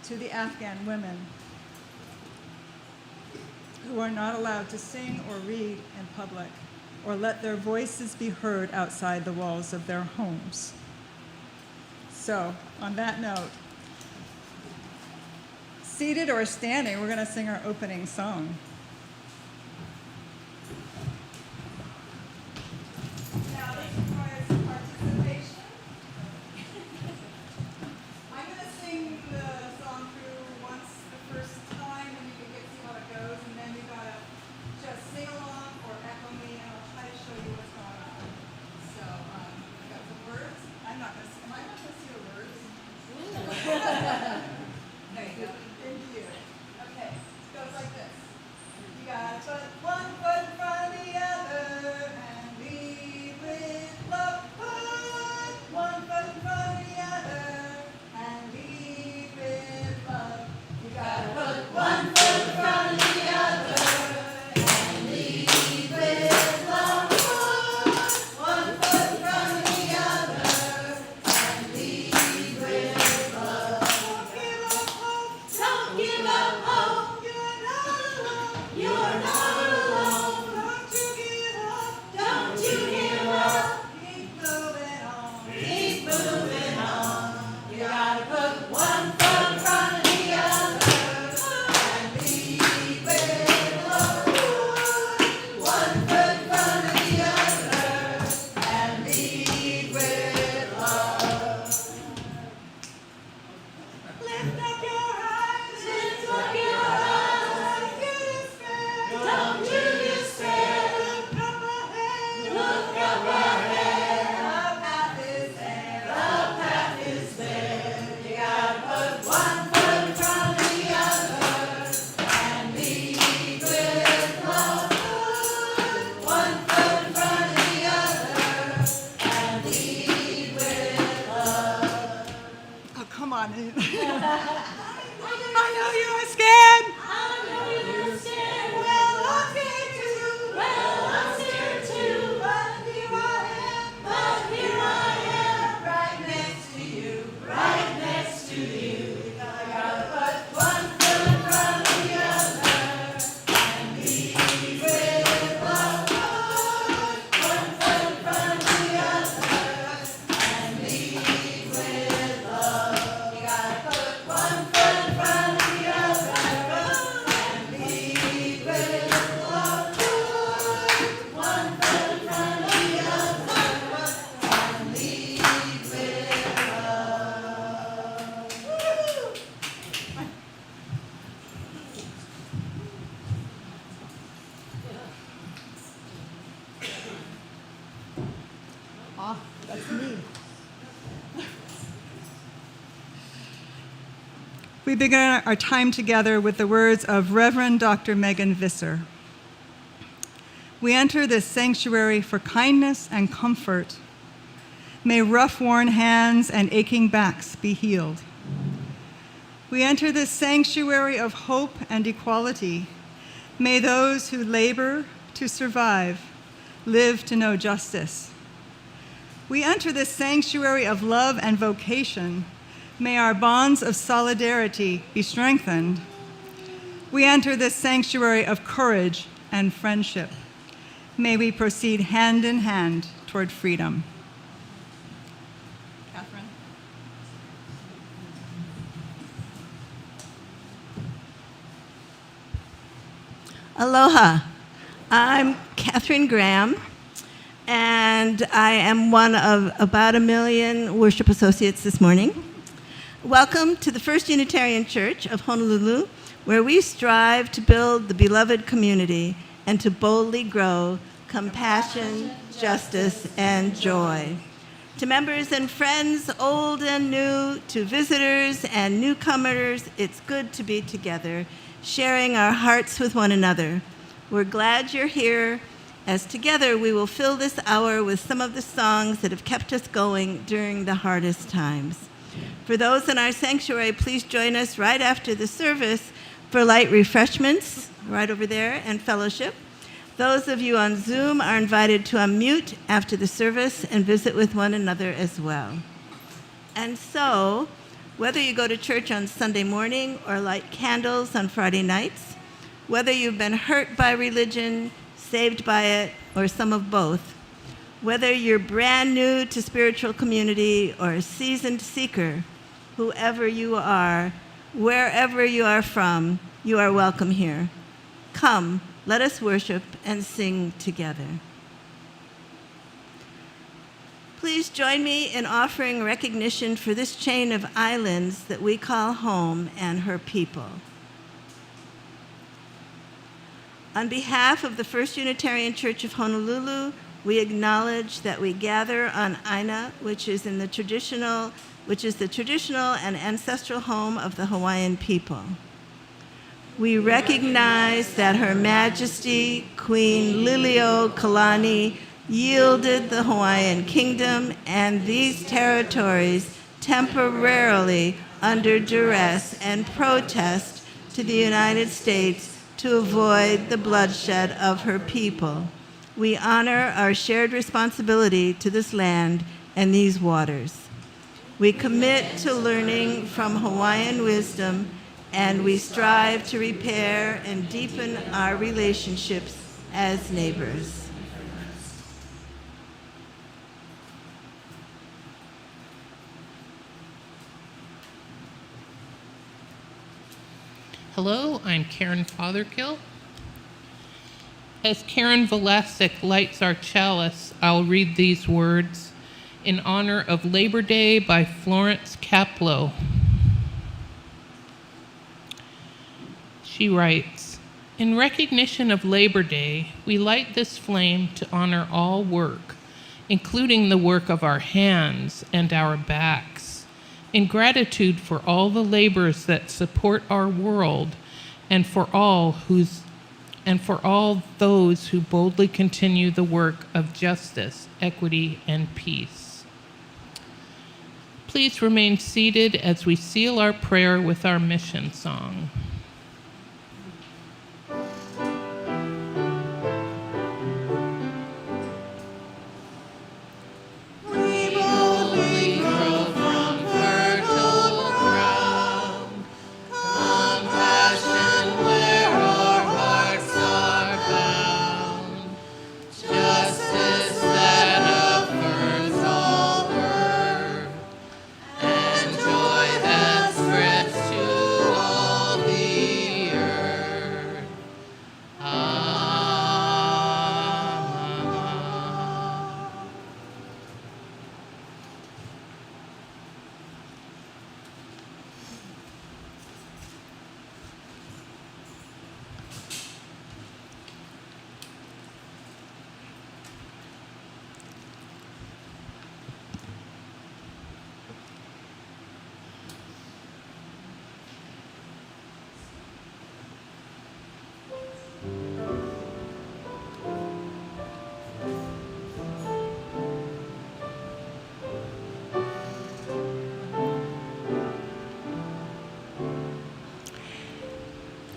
to the Afghan women who are not allowed to sing or read in public or let their voices be heard outside the walls of their homes. So, on that note, seated or standing, we're going to sing our opening song. Now, this requires participation. I'm going to sing the song through once the first time, and you can see how it goes, and then you got to just sing along or echo me, and I'll try to show you what's going on. So, I got the words. I'm not going to sing. Am I not going to see the words? There you go. Thank you. Okay, it goes like this. You gotta put one foot in front of the other and lead with love. Put one foot in front of the other and lead with love. You gotta put one foot in front of the other and lead with love. Put one foot in front of the other and lead with love. Don't give up hope. You're not alone. Don't you give up. Don't you give up. Keep moving on. Keep moving on. You gotta put one foot in front of the other and lead with love. One foot in front of the other and lead with love. Lift up your eyes. Lift up your eyes. Don't you despair. Look up ahead. Look up ahead. The path is there. The path is there. You gotta put one foot in front of the other and lead with love. One foot in front of the other and lead with love. Oh, come on. I know you're scared. I know you're scared. Well, I'm scared too. Well, I'm scared too. But here I am. But here I am. Right next to you. Right next to you. I gotta put one foot in front of the other and lead with love. One foot in front of the other and lead with love. You gotta put one foot in front of the other and lead with love. One foot in front of the other and lead with love. Ah, that's me. We begin our time together with the words of Reverend Dr. Megan Visser. We enter this sanctuary for kindness and comfort. May rough-worn hands and aching backs be healed. We enter this sanctuary of hope and equality. May those who labor to survive live to know justice. We enter this sanctuary of love and vocation. May our bonds of solidarity be strengthened. We enter this sanctuary of courage and friendship. May we proceed hand in hand toward freedom. Catherine. Aloha. I'm Catherine Graham, and I am one of about 1 million worship associates this morning. Welcome to the First Unitarian Church of Honolulu, where we strive to build the beloved community and to boldly grow compassion, justice, and joy. To members and friends, old and new, to visitors and newcomers, it's good to be together, sharing our hearts with one another. We're glad you're here, as together we will fill this hour with some of the songs that have kept us going during the hardest times. For those in our sanctuary, please join us right after the service for light refreshments, right over there, and fellowship. Those of you on Zoom are invited to unmute after the service and visit with one another as well. And so, Whether you go to church on Sunday morning or light candles on Friday nights, whether you've been hurt by religion, saved by it, or some of both, whether you're brand new to spiritual community or a seasoned seeker, whoever you are, wherever you are from, you are welcome here. Come, let us worship and sing together. Please join me in offering recognition for this chain of islands that we call home and her people. On behalf of the First Unitarian Church of Honolulu, we acknowledge that we gather on Aina, which is the traditional and ancestral home of the Hawaiian people. We recognize that Her Majesty Queen Liliuokalani yielded the Hawaiian kingdom and these territories temporarily under duress and protest to the United States to avoid the bloodshed of her people. We honor our shared responsibility to this land and these waters. We commit to learning from Hawaiian wisdom, and we strive to repair and deepen our relationships as neighbors. Hello, I'm Karen Fothergill. As Karen Velasek lights our chalice, I'll read these words in honor of Labor Day by Florence Kaplow. She writes, "In recognition of Labor Day, we light this flame to honor all work, including the work of our hands and our backs, in gratitude for all the labors that support our world and for all those who boldly continue the work of justice, equity, and peace." Please remain seated as we seal our prayer with our mission song.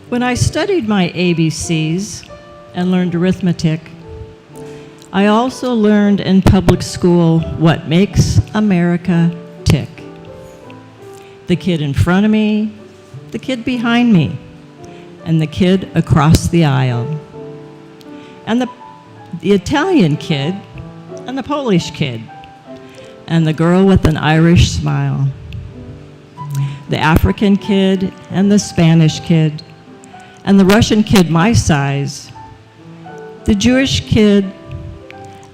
When I studied my ABCs and learned arithmetic, I also learned in public school what makes America tick. The kid in front of me, the kid behind me, and the kid across the aisle. And the Italian kid and the Polish kid, and the girl with an Irish smile. The African kid and the Spanish kid, and the Russian kid my size, the Jewish kid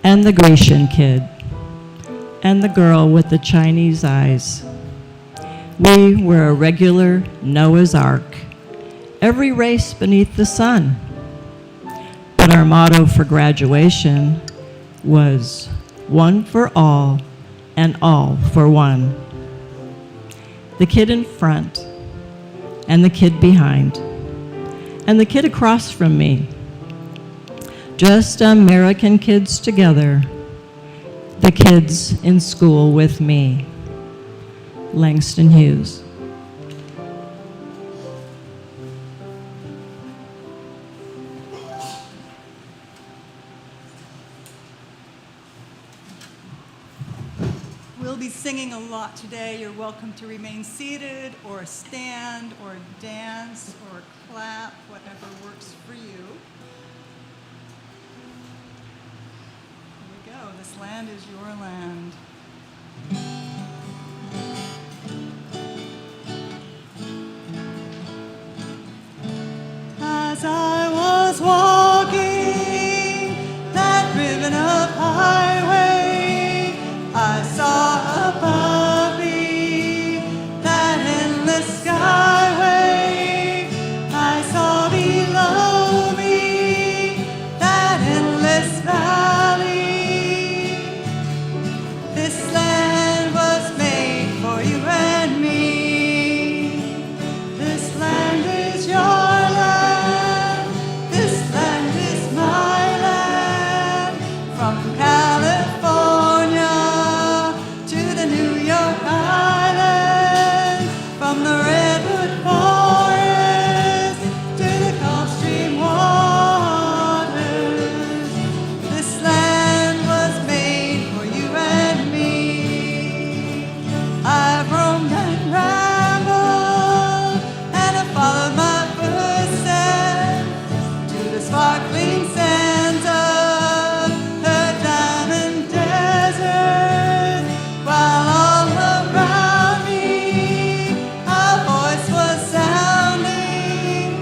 and the Grecian kid, and the girl with the Chinese eyes. We were a regular Noah's Ark, every race beneath the sun. But our motto for graduation was one for all and all for one. The kid in front and the kid behind and the kid across from me. Just American kids together, the kids in school with me. Langston Hughes. We'll be singing a lot today. You're welcome to remain seated or stand or dance or clap, whatever works for you. Here we go. This land is your land. As I was walking that ribbon of highway, I saw above me that endless skyway. I saw below me that endless valley. This land was made for you and me. This land is your land. This land is my land. From California to the New York Island, from the redwood forest to the Gulf Stream waters. This land was made for you and me. I've roamed and rambled, and I followed my footsteps to the sparkling sands of the diamond desert, while all around me a voice was sounding.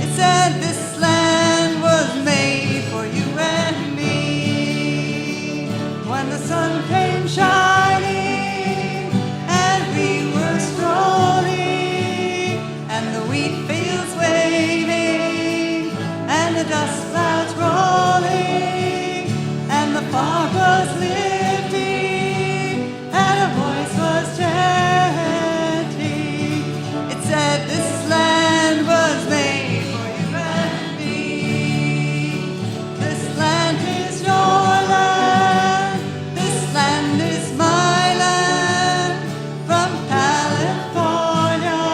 It said this land was made for you and me. When the sun came shining and we were strolling, and the wheat fields waving, and the dust clouds rolling, and the fog was lifting, and a voice was chanting. It said this land was made for you and me. This land is your land. This land is my land. From California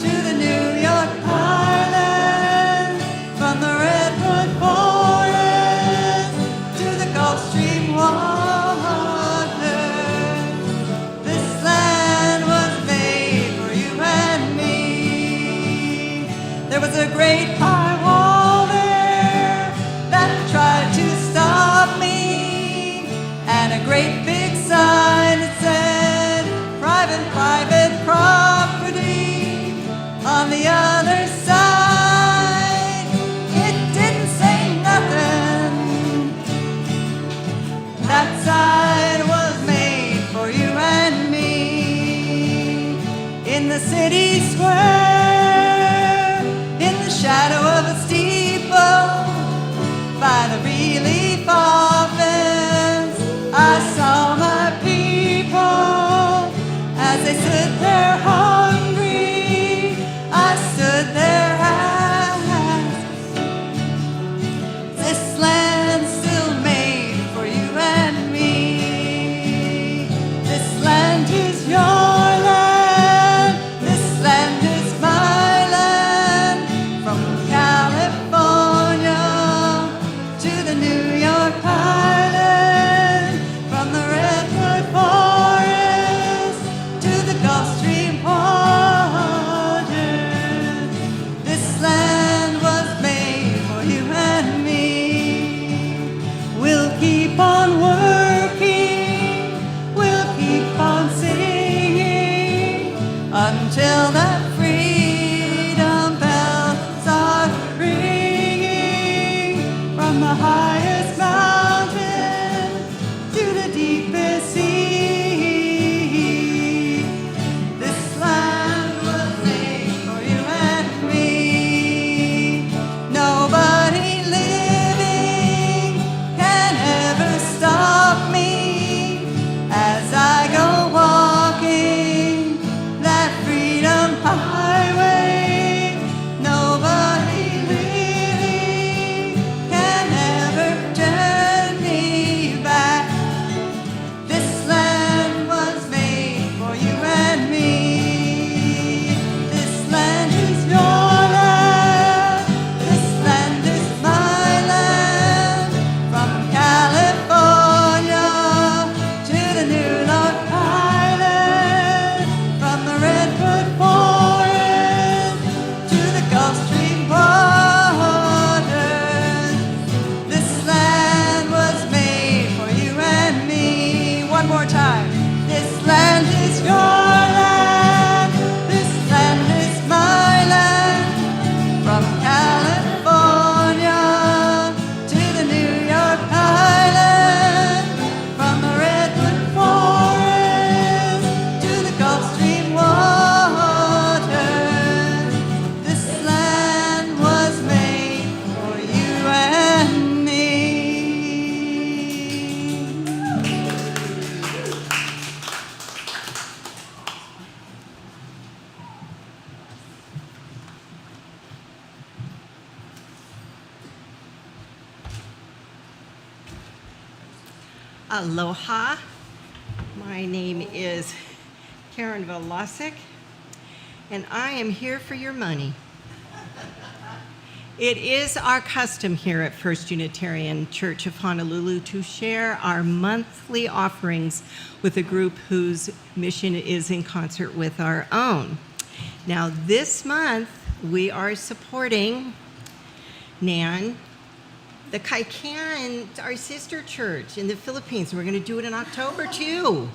to the New York Island, from the redwood forest to the Gulf Stream waters. This land was made for you and me. There was a great high wall there that tried to stop me, and a great big sign that said private property on the other side. It didn't say nothing. That side was made for you and me. In the city square, in the shadow of a steeple, by the relief office, I saw my people as they stood there hungry. I stood there asked, this land still made for you and me. This land is your land. This land is my land. From California to the New York Island, from the redwood forest to the Gulf Stream waters. This land was made for you and me. We'll keep on working, we'll keep on singing until that freedom bells are ringing, from the highest mountain to the deepest sea. This land was made for you and me. Nobody living can ever stop me as I go walking that freedom highway. Nobody living can ever turn Aloha. My name is Karen Velasic, and I am here for your money. It is our custom here at First Unitarian Church of Honolulu to share our monthly offerings with a group whose mission is in concert with our own. Now, this month, we are supporting Nan, the Kaikan, our sister church in the Philippines. We're going to do it in October, too.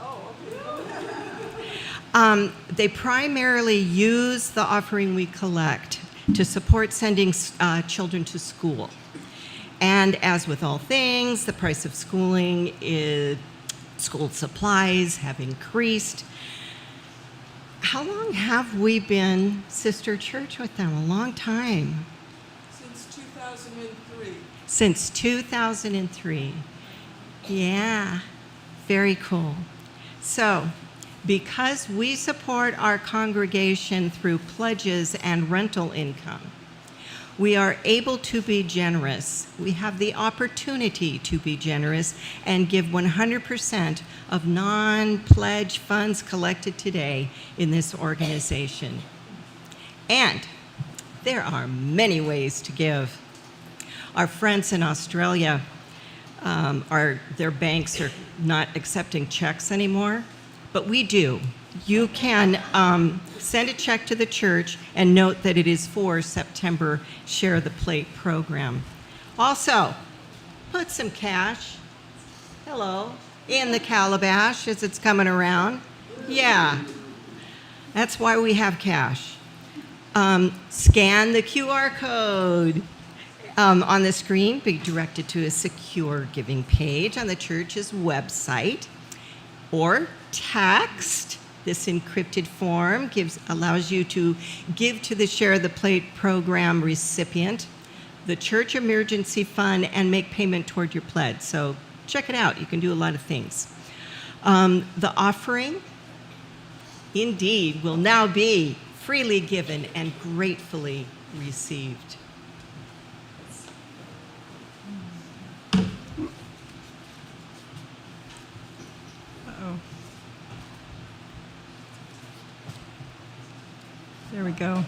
They primarily use the offering we collect to support sending children to school. And as with all things, the price of schooling school supplies have increased. How long have we been sister church with them? A long time. Since 2003. Since 2003. Yeah, very cool. So, because we support our congregation through pledges and rental income, we are able to be generous. We have the opportunity to be generous and give 100% of non-pledge funds collected today in this organization. And there are many ways to give. Our friends in Australia, their banks are not accepting checks anymore, but we do. You can send a check to the church and note that it is for September Share the Plate program. Also, put some cash, in the calabash as it's coming around. Yeah, that's why we have cash. Scan the QR code on the screen, be directed to a secure giving page on the church's website, or text. This encrypted form allows you to give to the Share the Plate program recipient, the church emergency fund, and make payment toward your pledge. So check it out. You can do a lot of things. The offering, indeed, will now be freely given and gratefully received. There we go.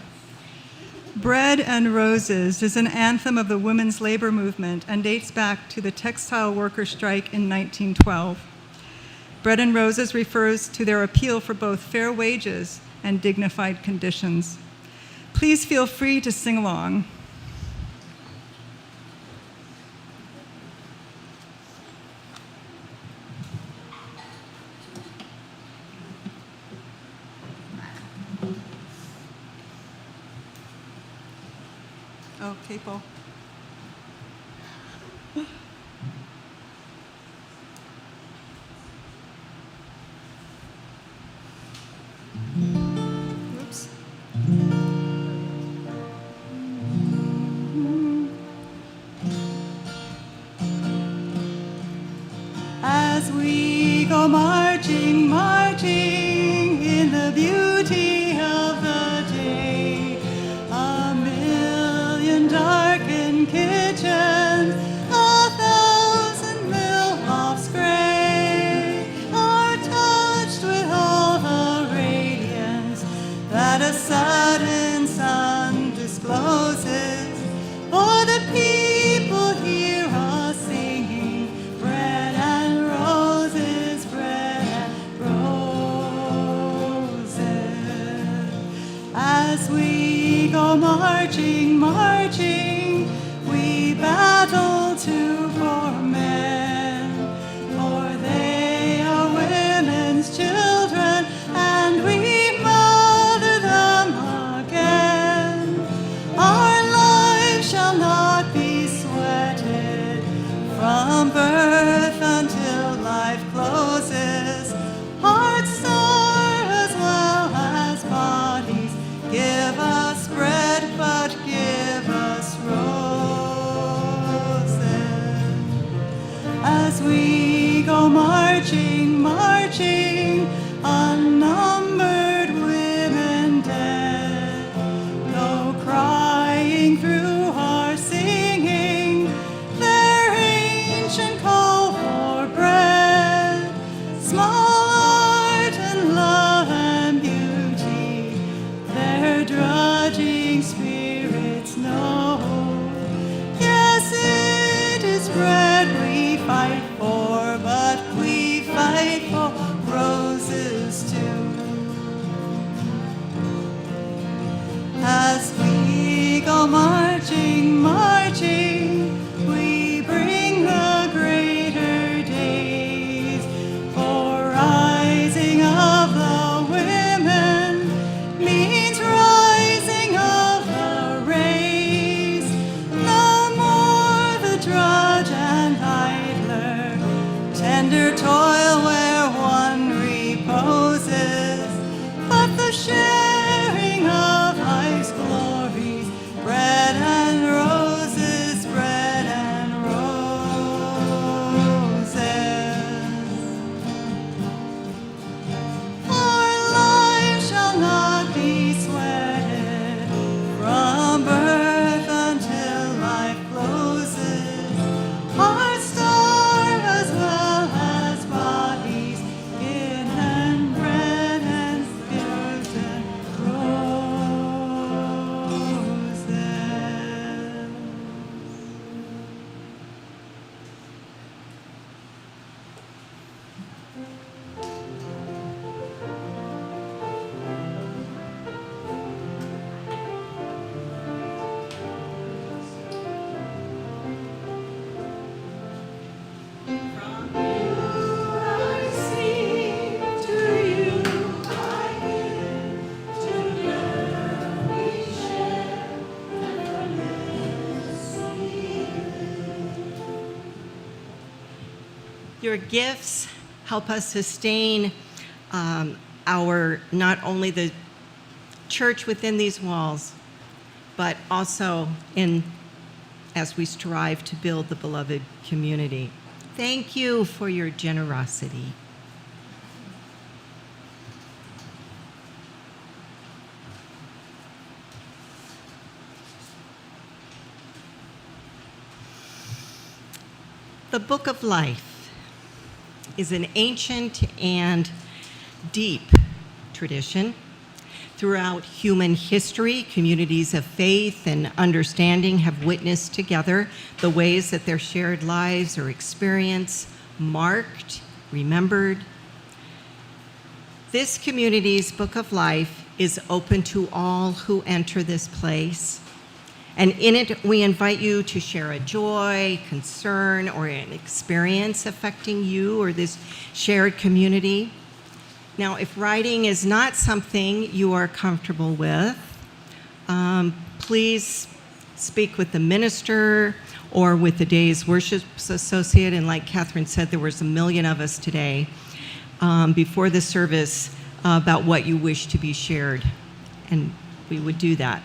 Bread and Roses is an anthem of the women's labor movement and dates back to the textile worker strike in 1912. Bread and Roses refers to their appeal for both fair wages and dignified conditions. Please feel free to sing along. Oh, capo. Oops. As we go marching, marching in the beauty of the day, a million darkened kitchens, 1,000 mill lofts gray, are touched with all the radiance that a sudden sun discloses. For the people hear us singing, bread and roses, bread and roses. As we go marching, marching, we battle to for men, for they are women's children, and we mother them again. Our lives shall not be sweated from birth until life closes. Hearts soar as well as bodies. Give us bread, but give us roses. As we go marching, marching, unnumbered women dead, go crying through our singing their ancient call for bread. and idler, tender toil where one reposes, but the sharing of life's glories, bread and roses, bread and roses. Our life shall not be sweated from birth until life closes. Hearts starve as well as bodies, skin and bread and spirits and roses. Your gifts help us sustain our, not only the church within these walls, but also as we strive to build the beloved community. Thank you for your generosity. The Book of Life is an ancient and deep tradition. Throughout human history, communities of faith and understanding have witnessed together the ways that their shared lives or experience marked, remembered. This community's Book of Life is open to all who enter this place. And in it, we invite you to share a joy, concern, or an experience affecting you or this shared community. Now, if writing is not something you are comfortable with, please speak with the minister or with the day's worship associate. And like Catherine said, there was 1 million of us today before the service about what you wish to be shared. And we would do that.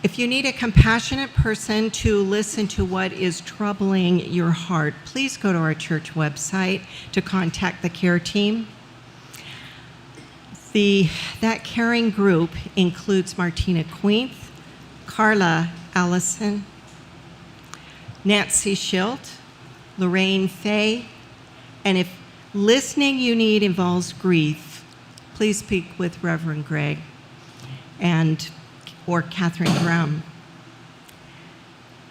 If you need a compassionate person to listen to what is troubling your heart, please go to our church website to contact the care team. That caring group includes Martina Queenth, Carla Allison, Nancy Schilt, Lorraine Fay, and if listening you need involves grief, please speak with Reverend Greg or Catherine Graham.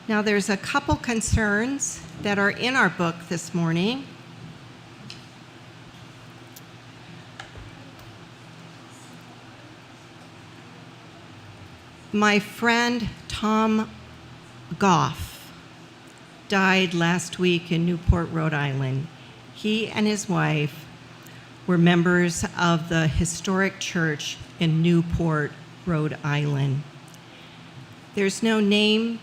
Now there's a couple concerns that are in our book this morning. My friend Tom Goff died last week in Newport, Rhode Island. He and his wife were members of the historic church in Newport, Rhode Island. There's no name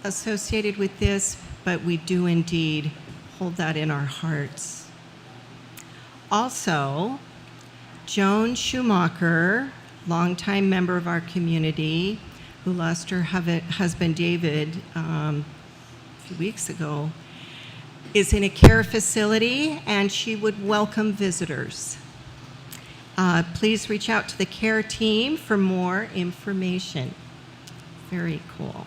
associated with this, but we do indeed hold that in our hearts. Also, Joan Schumacher, longtime member of our community, who lost her husband David a few weeks ago, is in a care facility and she would welcome visitors. Please reach out to the care team for more information. Very cool.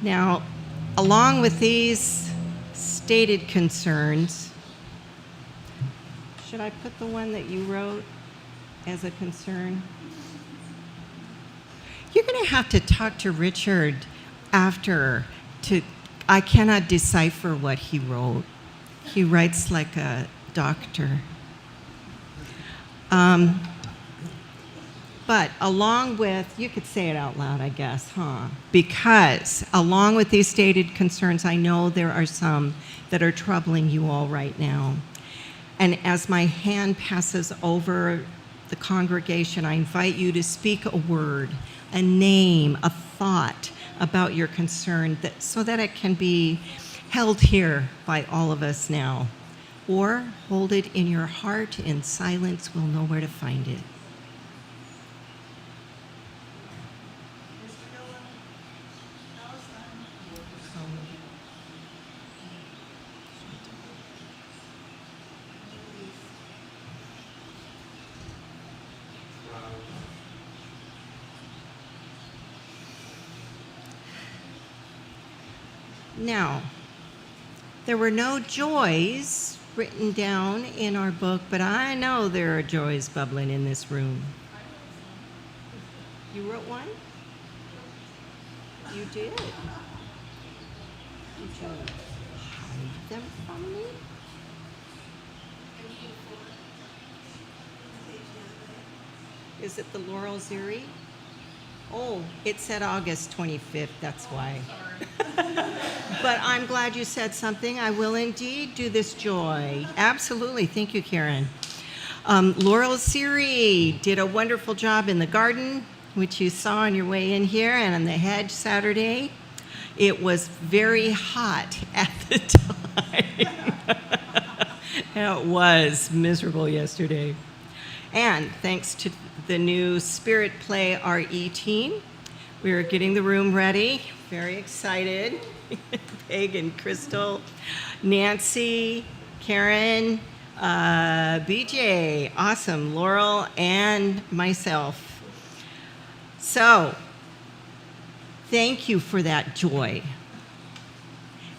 Now, along with these stated concerns, should I put the one that you wrote as a concern? You're going to have to talk to Richard after I cannot decipher what he wrote. He writes like a doctor. But along with, you could say it out loud, I guess, huh? Because along with these stated concerns, I know there are some that are troubling you all right now. And as my hand passes over the congregation, I invite you to speak a word, a name, a thought about your concern so that it can be held here by all of us now. Or hold it in your heart in silence. We'll know where to find it. Now, there were no joys written down in our book, but I know there are joys bubbling in this room. You wrote one? You did? Did you hide them from me? Is it the Laurel Zuri? Oh, it said August 25th, that's why. But I'm glad you said something. I will indeed do this joy. Absolutely. Thank you, Karen. Laurel Zuri did a wonderful job in the garden, which you saw on your way in here, and on the hedge Saturday. It was very hot at the time. It was miserable yesterday. And thanks to the new Spirit Play RE team, we are getting the room ready. Very excited. Peg and Crystal, Nancy, Karen, BJ, awesome, Laurel, and myself. So, thank you for that joy.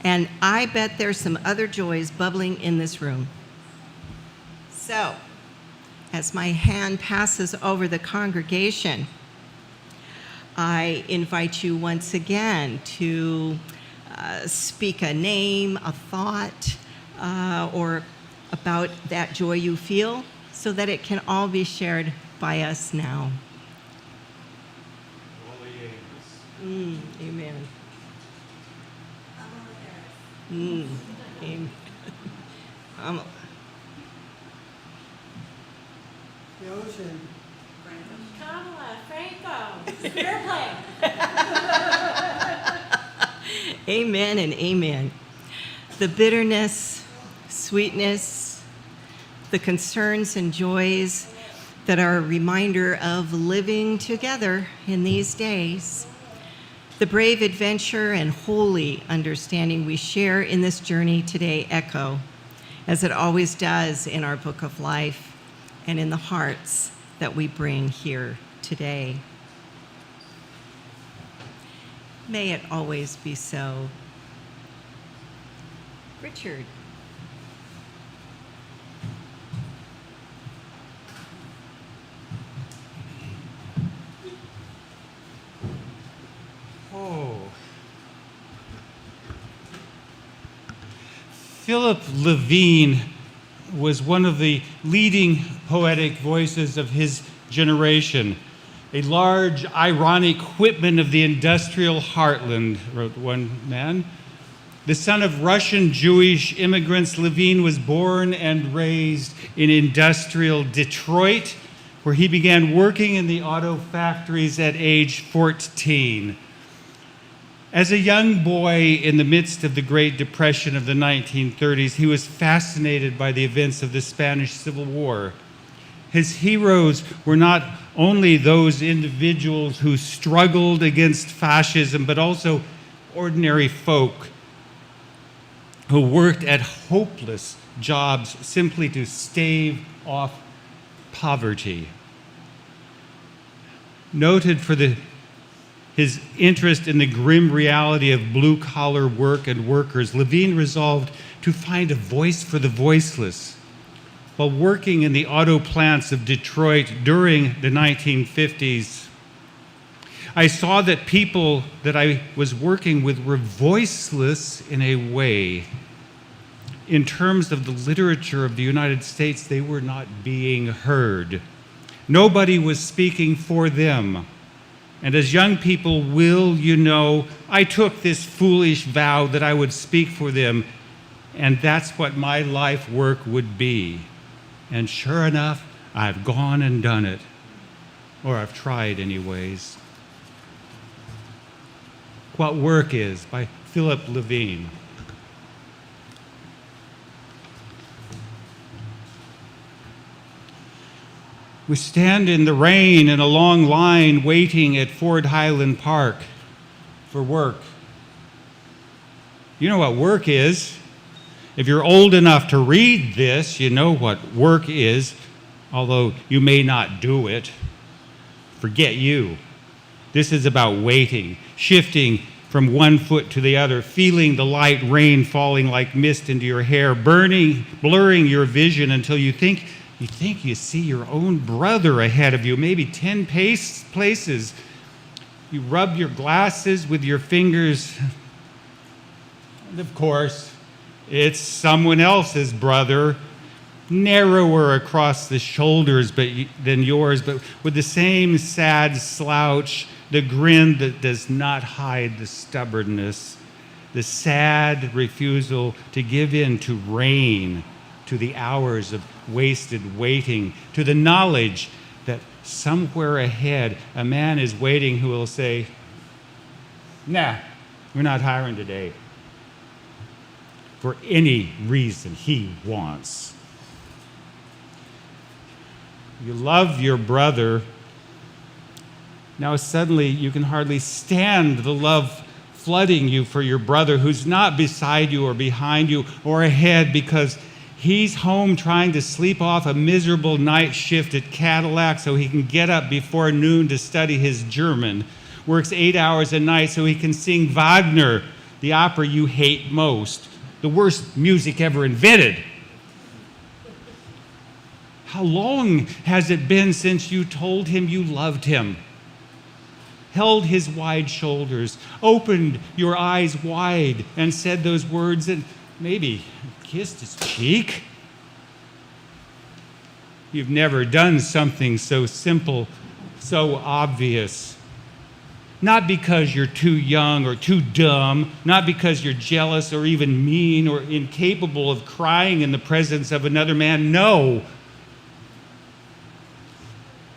And I bet there's some other joys bubbling in this room. So, as my hand passes over the congregation, I invite you once again to speak a name, a thought, or about that joy you feel, so that it can all be shared by us now. Amen. Amen. The ocean. Kamala, Franco, Spirit Play. Amen and amen. The bitterness, sweetness, the concerns and joys that are a reminder of living together in these days. The brave adventure and holy understanding we share in this journey today echo, as it always does in our book of life and in the hearts that we bring here today. May it always be so. Richard. Oh. Philip Levine was one of the leading poetic voices of his generation. A large, ironic whitman of the industrial heartland, wrote one man. The son of Russian Jewish immigrants, Levine was born and raised in industrial Detroit, where he began working in the auto factories at age 14. As a young boy in the midst of the Great Depression of the 1930s, he was fascinated by the events of the Spanish Civil War. His heroes were not only those individuals who struggled against fascism, but also ordinary folk who worked at hopeless jobs simply to stave off poverty. Noted for his interest in the grim reality of blue-collar work and workers, Levine resolved to find a voice for the voiceless. While working in the auto plants of Detroit during the 1950s, I saw that people that I was working with were voiceless in a way. In terms of the literature of the United States, they were not being heard. Nobody was speaking for them. And as young people will, you know, I took this foolish vow that I would speak for them, and that's what my life work would be. And sure enough, I've gone and done it. Or I've tried anyways. What Work Is by Philip Levine. We stand in the rain in a long line waiting at Ford Highland Park for work. You know what work is. If you're old enough to read this, you know what work is, although you may not do it. Forget you. This is about waiting, shifting from one foot to the other, feeling the light rain falling like mist into your hair, blurring your vision until you think you see your own brother ahead of you, maybe 10 places. You rub your glasses with your fingers, and of course, it's someone else's brother, narrower across the shoulders than yours, but with the same sad slouch, the grin that does not hide the stubbornness, the sad refusal to give in to rain, to the hours of wasted waiting, to the knowledge that somewhere ahead a man is waiting who will say, "Nah, we're not hiring today," for any reason he wants. You love your brother. Now suddenly you can hardly stand the love flooding you for your brother who's not beside you or behind you or ahead because he's home trying to sleep off a miserable night shift at Cadillac so he can get up before noon to study his German, works 8 hours a night so he can sing Wagner, the opera you hate most, the worst music ever invented. How long has it been since you told him you loved him? Held his wide shoulders, opened your eyes wide, and said those words, and maybe kissed his cheek? You've never done something so simple, so obvious. Not because you're too young or too dumb, not because you're jealous or even mean or incapable of crying in the presence of another man. No.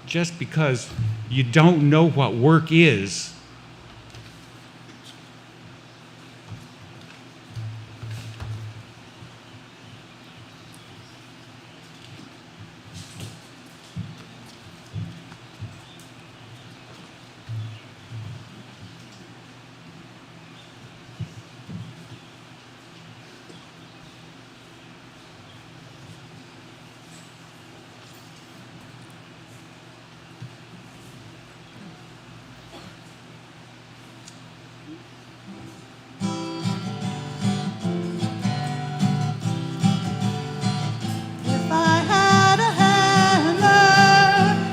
Just because you don't know what work is. If I had a hammer,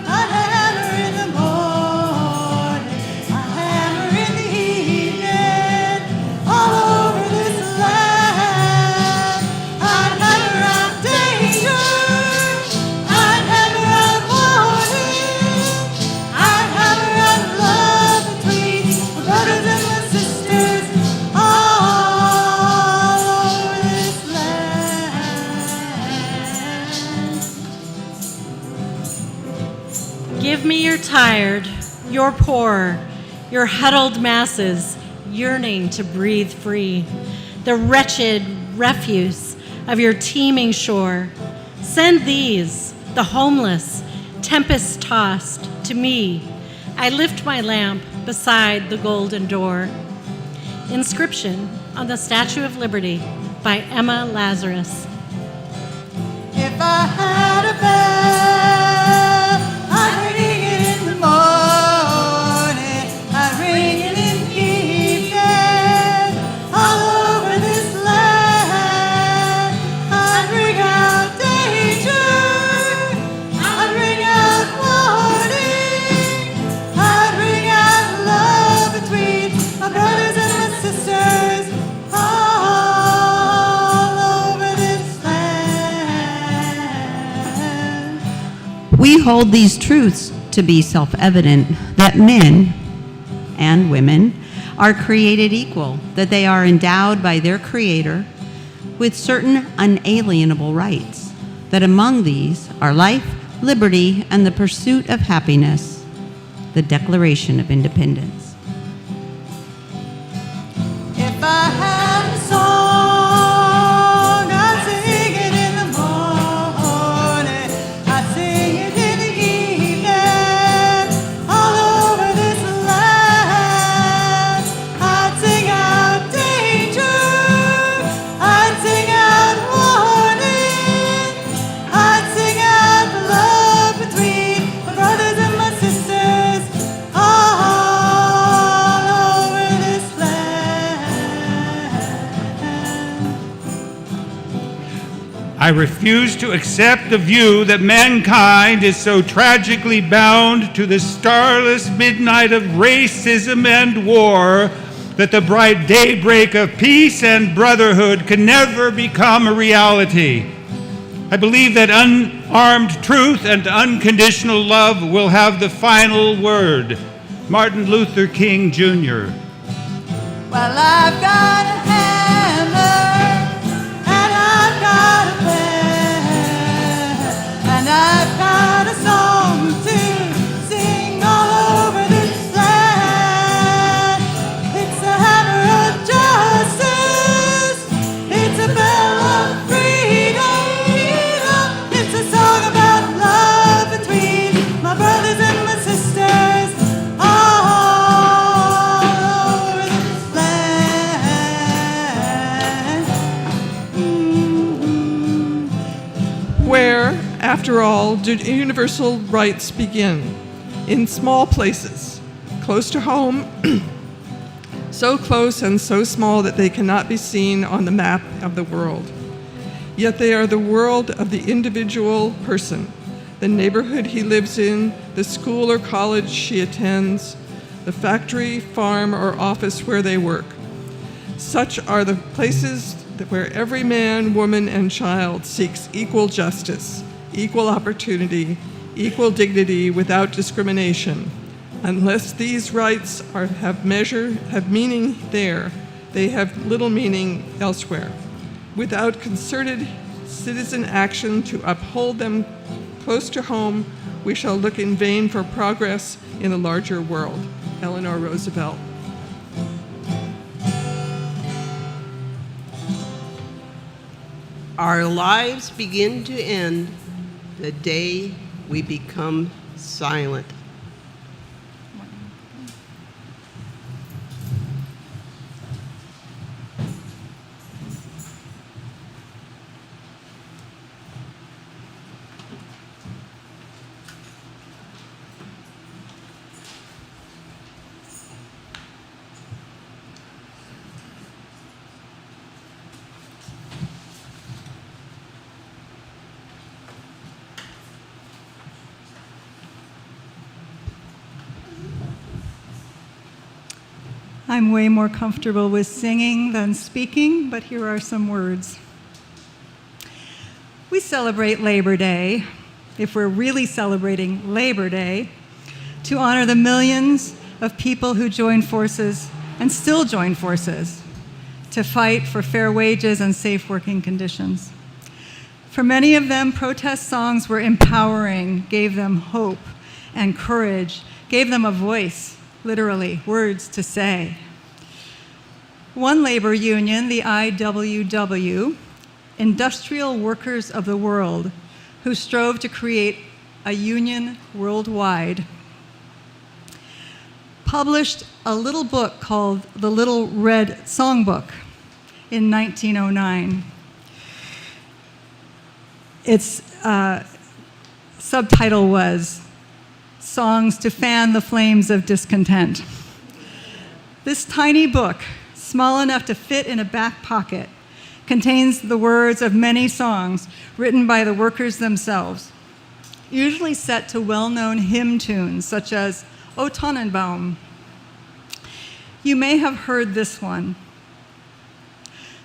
I'd hammer in the morning, I'd hammer in the evening, all over this land. I'd hammer out danger, I'd hammer out warning, I'd hammer out love between my brothers and my sisters, all over this land. Give me your tired, your poor, your huddled masses yearning to breathe free, the wretched refuse of your teeming shore. Send these, the homeless, tempest-tossed, to me. I lift my lamp beside the golden door. Inscription on the Statue of Liberty by Emma Lazarus. If I had a bell, I'd ring it in the morning, I'd ring it in the evening, all over this land. I'd ring out danger, I'd ring out warning, I'd ring out love between my brothers and my sisters, all over this land. We hold these truths to be self-evident, that men and women are created equal, that they are endowed by their Creator with certain unalienable rights, that among these are life, liberty, and the pursuit of happiness, the Declaration of Independence. I refuse to accept the view that mankind is so tragically bound to the starless midnight of racism and war that the bright daybreak of peace and brotherhood can never become a reality. I believe that unarmed truth and unconditional love will have the final word. Martin Luther King, Jr. Well, I've got a hammer, and I've got a pen, and I've got a song to sing all over this land. It's a hammer of justice, it's a bell of freedom, it's a song about love between my brothers and my sisters all over this land. Where, after all, do universal rights begin? In small places, close to home, so close and so small that they cannot be seen on the map of the world. Yet they are the world of the individual person, the neighborhood he lives in, the school or college she attends, the factory, farm, or office where they work. Such are the places where every man, woman, and child seeks equal justice, equal opportunity, equal dignity without discrimination. Unless these rights have meaning there, they have little meaning elsewhere. Without concerted citizen action to uphold them close to home, we shall look in vain for progress in a larger world. Eleanor Roosevelt. Our lives begin to end the day we become silent. I'm way more comfortable with singing than speaking, but here are some words. We celebrate Labor Day, if we're really celebrating Labor Day, to honor the millions of people who joined forces and still join forces to fight for fair wages and safe working conditions. For many of them, protest songs were empowering, gave them hope and courage, gave them a voice, literally, words to say. One labor union, the IWW, Industrial Workers of the World, who strove to create a union worldwide, published a little book called The Little Red Songbook in 1909. Its subtitle was Songs to Fan the Flames of Discontent. This tiny book, small enough to fit in a back pocket, contains the words of many songs written by the workers themselves, usually set to well-known hymn tunes such as O Tannenbaum. You may have heard this one.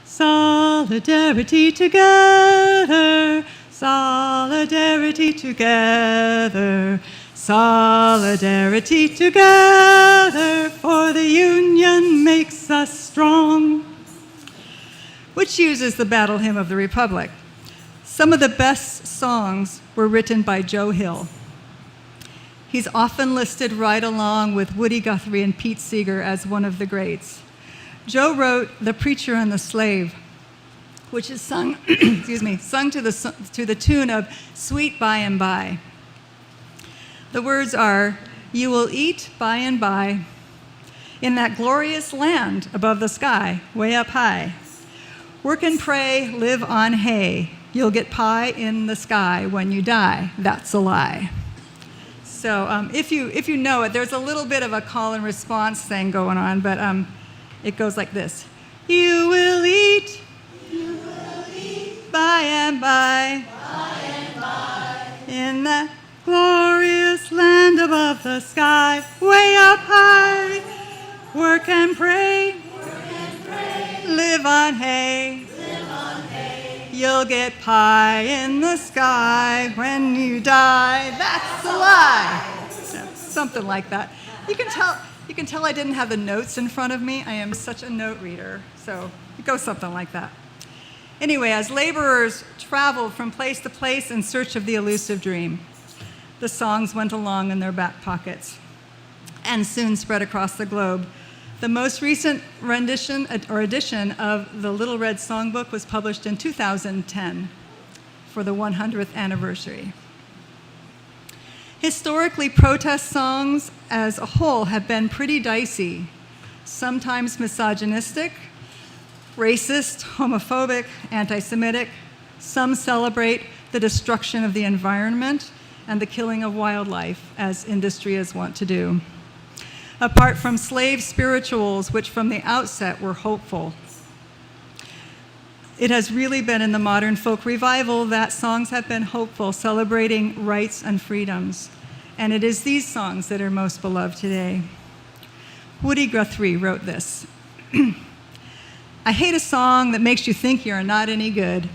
Solidarity together, solidarity together, solidarity together, for the union makes us strong, which uses the battle hymn of the Republic. Some of the best songs were written by Joe Hill. He's often listed right along with Woody Guthrie and Pete Seeger as one of the greats. Joe wrote The Preacher and the Slave, which is sung, sung to the tune of Sweet By and By. The words are, you will eat by and by in that glorious land above the sky, way up high. Work and pray, live on hay. You'll get pie in the sky when you die. That's a lie. So if you know it, there's a little bit of a call and response thing going on, but it goes like this. You will eat by and by the sky, way up high. Work and pray, live on hay. You'll get pie in the sky when you die. That's a lie. Something like that. You can tell I didn't have the notes in front of me. I am such a note reader. So it goes something like that. Anyway, as laborers traveled from place to place in search of the elusive dream, the songs went along in their back pockets and soon spread across the globe. The most recent rendition or edition of the Little Red Songbook was published in 2010 for the 100th anniversary. Historically, protest songs as a whole have been pretty dicey, sometimes misogynistic, racist, homophobic, anti-Semitic. Some celebrate the destruction of the environment and the killing of wildlife, as industry is wont to do. Apart from slave spirituals, which from the outset were hopeful, it has really been in the modern folk revival that songs have been hopeful, celebrating rights and freedoms. And it is these songs that are most beloved today. Woody Guthrie wrote this. I hate a song that makes you think you are not any good.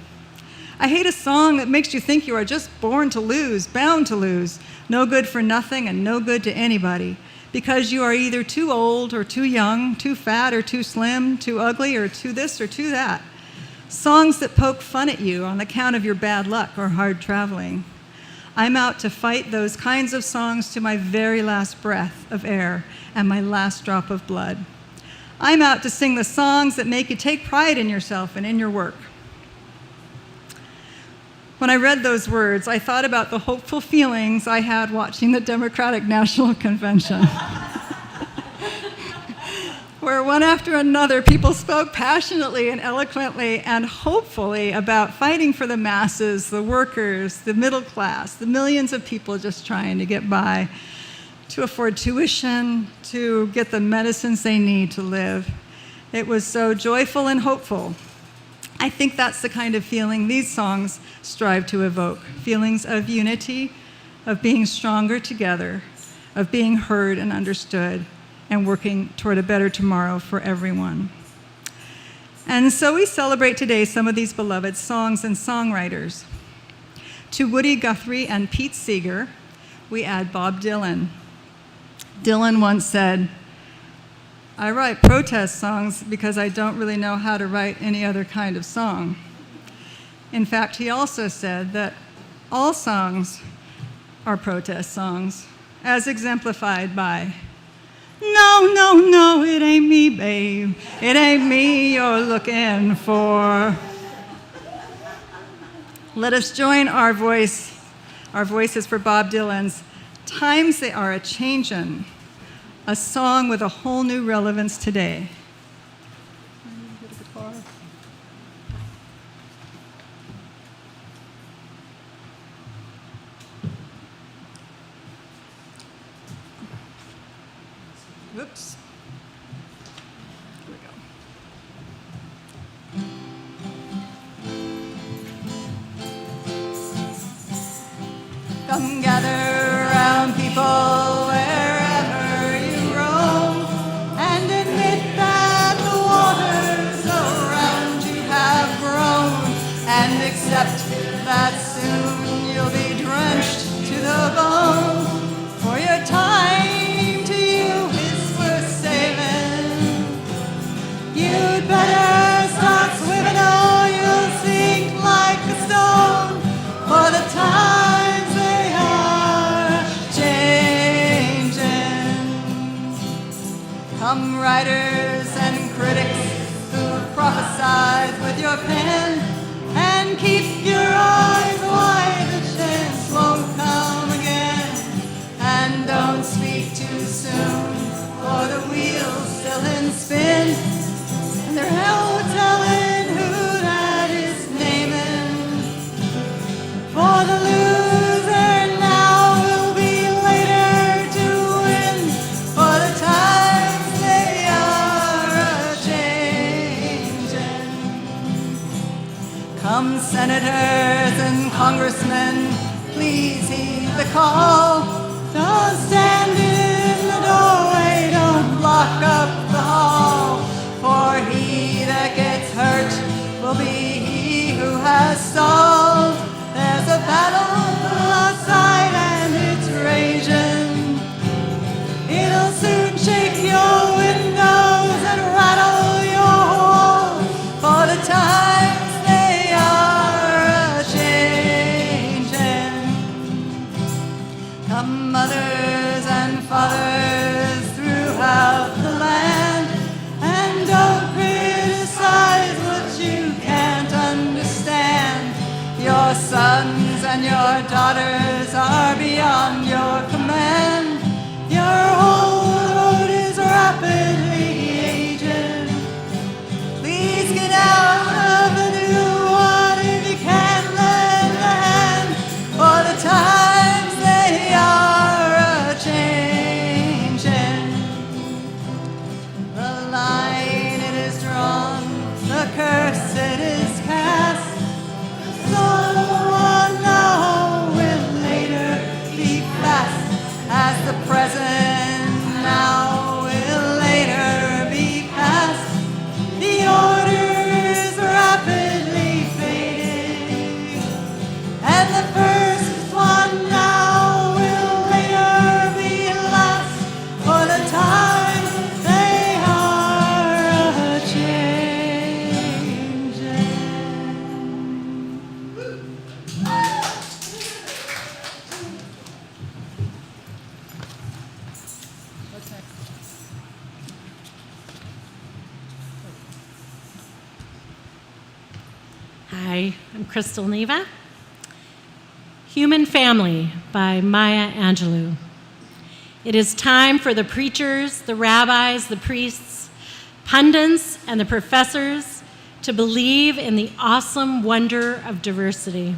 I hate a song that makes you think you are just born to lose, bound to lose, no good for nothing and no good to anybody, because you are either too old or too young, too fat or too slim, too ugly or too this or too that. Songs that poke fun at you on account of your bad luck or hard traveling. I'm out to fight those kinds of songs to my very last breath of air and my last drop of blood. I'm out to sing the songs that make you take pride in yourself and in your work. When I read those words, I thought about the hopeful feelings I had watching the Democratic National Convention, where one after another people spoke passionately and eloquently and hopefully about fighting for the masses, the workers, the middle class, the millions of people just trying to get by, to afford tuition, to get the medicines they need to live. It was so joyful and hopeful. I think that's the kind of feeling these songs strive to evoke, feelings of unity, of being stronger together, of being heard and understood, and working toward a better tomorrow for everyone. And so we celebrate today some of these beloved songs and songwriters. To Woody Guthrie and Pete Seeger, we add Bob Dylan. Dylan once said, I write protest songs because I don't really know how to write any other kind of song. In fact, he also said that all songs are protest songs, as exemplified by, no, no, no, it ain't me, babe. It ain't me you're looking for. Let us join our voices for Bob Dylan's Times They Are A-Changin', a song with a whole new relevance today. Whoops. Here we go. Come gather round, people, wherever you roam, and admit that the waters around you have grown, and accept that soon you'll be drenched to the bone, for your time to you is worth saving. You'd better start swimming or you'll sink like a stone, for the times they are changing. Come writers and critics who prophesied with your pen, and keep your eyes wide, the chance won't come again. And don't speak too soon, for the wheel's still in spin, and they're hell telling who that is naming. For the loser now will be later to win, for the times they are a-changin'. Come senators and congressmen, please heed the call. Don't stand in the doorway, don't block up the hall, for he that gets hurt will be he who has stalled. There's a battle outside and it's raging. It'll soon shake your windows and rattle your walls, for the times they are a-changing. Come mothers and fathers throughout the land, and don't criticize what you can't understand. Your sons and your daughters are beyond your command. Your whole road is rapidly aging. Please get out of the new one if you can lend a hand, for the times they are a-changing. The line it is drawn, the curse it is cast. Someone now will later be fast, as the present now will later be past. The order is rapidly fading, and the first one now will later be last, for the times they are a-changing. Hi, I'm Crystal Neva. Human Family by Maya Angelou. It is time for the preachers, the rabbis, the priests, pundits, and the professors to believe in the awesome wonder of diversity.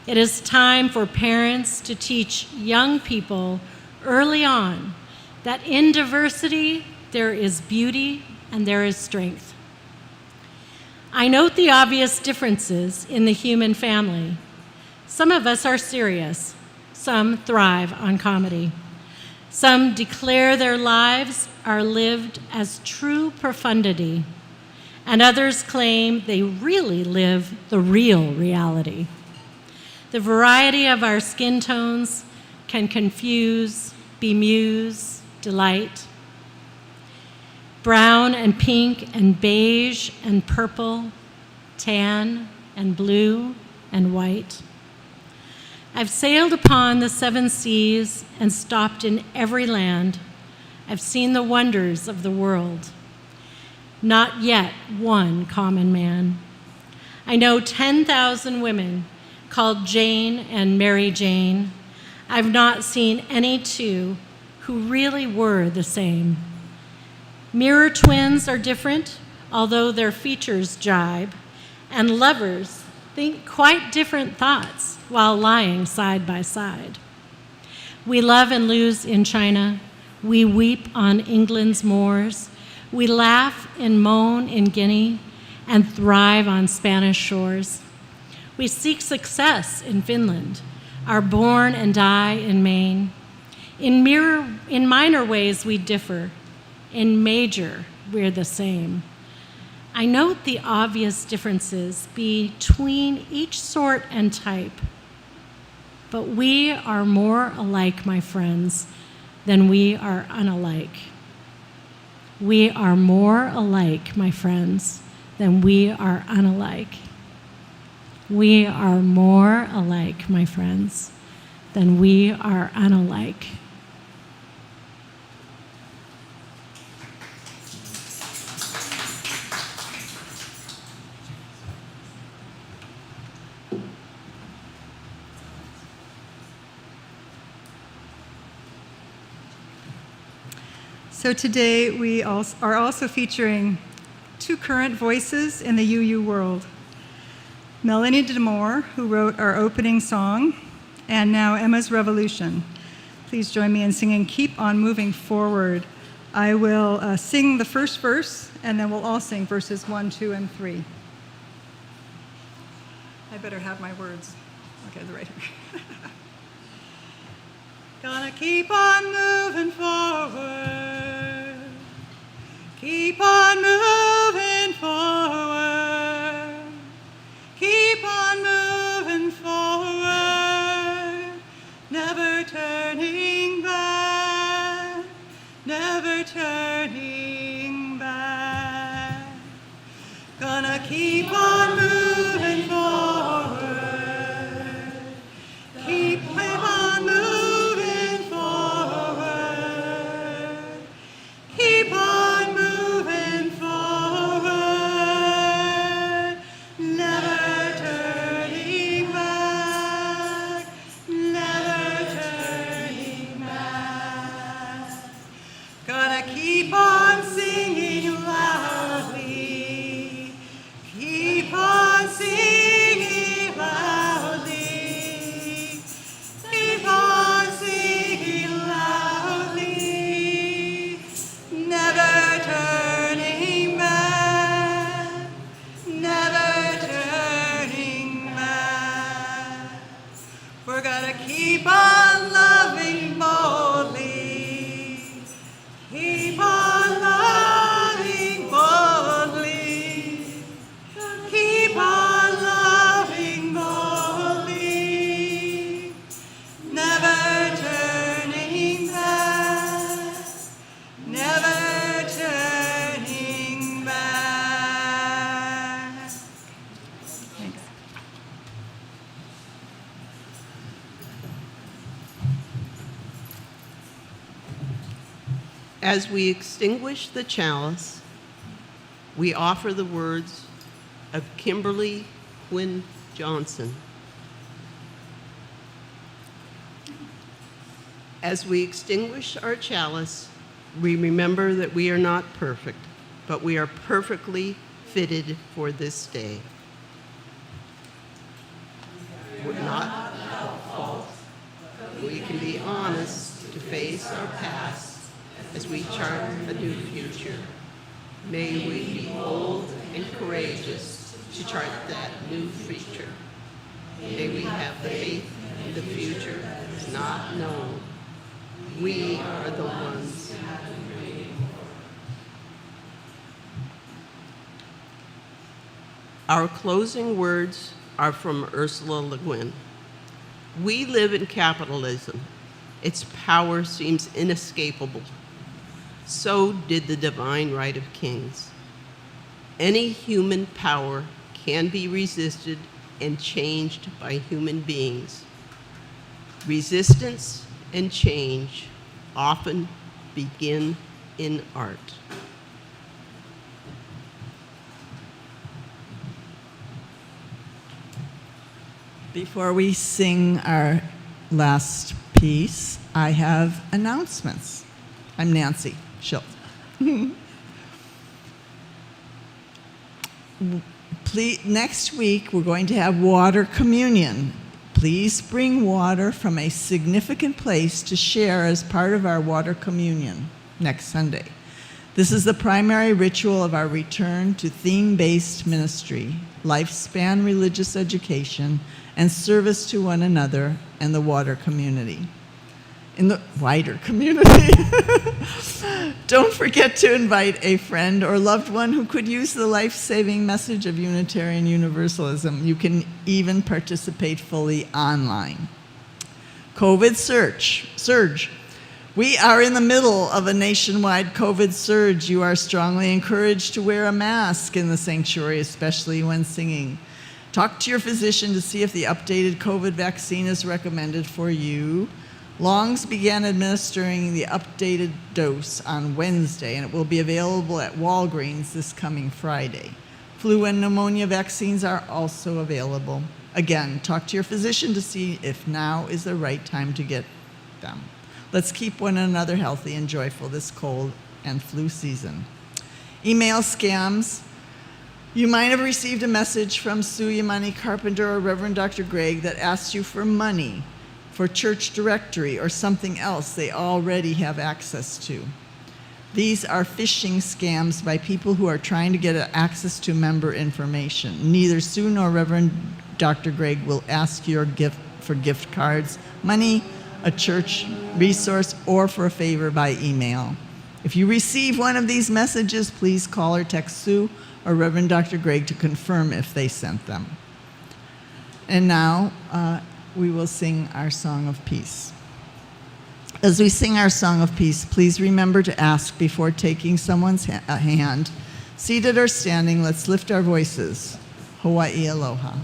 It is time for parents to teach young people early on that in diversity there is beauty and there is strength. I note the obvious differences in the human family. Some of us are serious. Some thrive on comedy. Some declare their lives are lived as true profundity, and others claim they really live the real reality. The variety of our skin tones can confuse, bemuse, delight. Brown and pink and beige and purple, tan and blue and white. I've sailed upon the 7 seas and stopped in every land. I've seen the wonders of the world. Not yet one common man. I know 10,000 women called Jane and Mary Jane. I've not seen any two who really were the same. Mirror twins are different, although their features jibe, and lovers think quite different thoughts while lying side by side. We love and lose in China. We weep on England's moors. We laugh and moan in Guinea and thrive on Spanish shores. We seek success in Finland, are born and die in Maine. In minor ways we differ. In major, we're the same. I note the obvious differences between each sort and type, but we are more alike, my friends, than we are unalike. We are more alike, my friends, than we are unalike. We are more alike, my friends, than we are unalike. So today we are also featuring 2 current voices in the UU world. Melanie DeMore, who wrote our opening song, and now Emma's Revolution. Please join me in singing Keep on Moving Forward. I will sing the first verse, and then we'll all sing verses 1, 2, and 3. I better have my words. Okay, they're right here. Gonna keep on moving forward. Keep on moving forward. Keep on moving forward. Never turning back. Never turning back. Gonna keep on moving forward. Keep on moving forward. Keep on moving forward. Never turning back. Never turning back. Gonna keep on singing loudly. Keep on singing loudly. Keep on singing loudly. Never turning back. Never turning back. We're gonna keep on loving boldly. Keep on loving boldly. Keep on loving boldly. Never turning back. Never turning back. Thanks. As we extinguish the chalice, we offer the words of Kimberly Quinn Johnson. As we extinguish our chalice, we remember that we are not perfect, but we are perfectly fitted for this day. We're not without fault. We can be honest to face our past as we chart a new future. May we be bold and courageous to chart that new future. May we have faith in the future is not known. We are the ones. Our closing words are from Ursula Le Guin. We live in capitalism. Its power seems inescapable. So did the divine right of kings. Any human power can be resisted and changed by human beings. Resistance and change often begin in art. Before we sing our last piece, I have announcements. I'm Nancy Schultz. Next week, we're going to have water communion. Please bring water from a significant place to share as part of our water communion next Sunday. This is the primary ritual of our return to theme-based ministry, lifespan religious education, and service to one another and the water community. In the wider community. Don't forget to invite a friend or loved one who could use the life-saving message of Unitarian Universalism. You can even participate fully online. COVID surge. We are in the middle of a nationwide COVID surge. You are strongly encouraged to wear a mask in the sanctuary, especially when singing. Talk to your physician to see if the updated COVID vaccine is recommended for you. Longs began administering the updated dose on Wednesday, and it will be available at Walgreens this coming Friday. Flu and pneumonia vaccines are also available. Again, talk to your physician to see if now is the right time to get them. Let's keep one another healthy and joyful this cold and flu season. Email scams. You might have received a message from Sue Yamani Carpenter or Reverend Dr. Gregg that asked you for money for church directory or something else they already have access to. These are phishing scams by people who are trying to get access to member information. Neither Sue nor Reverend Dr. Gregg will ask your gift for gift cards, money, a church resource, or for a favor by email. If you receive one of these messages, please call or text Sue or Reverend Dr. Greg to confirm if they sent them. And now we will sing our song of peace. As we sing our song of peace, please remember to ask before taking someone's hand. Seated or standing, let's lift our voices. Hawaii aloha.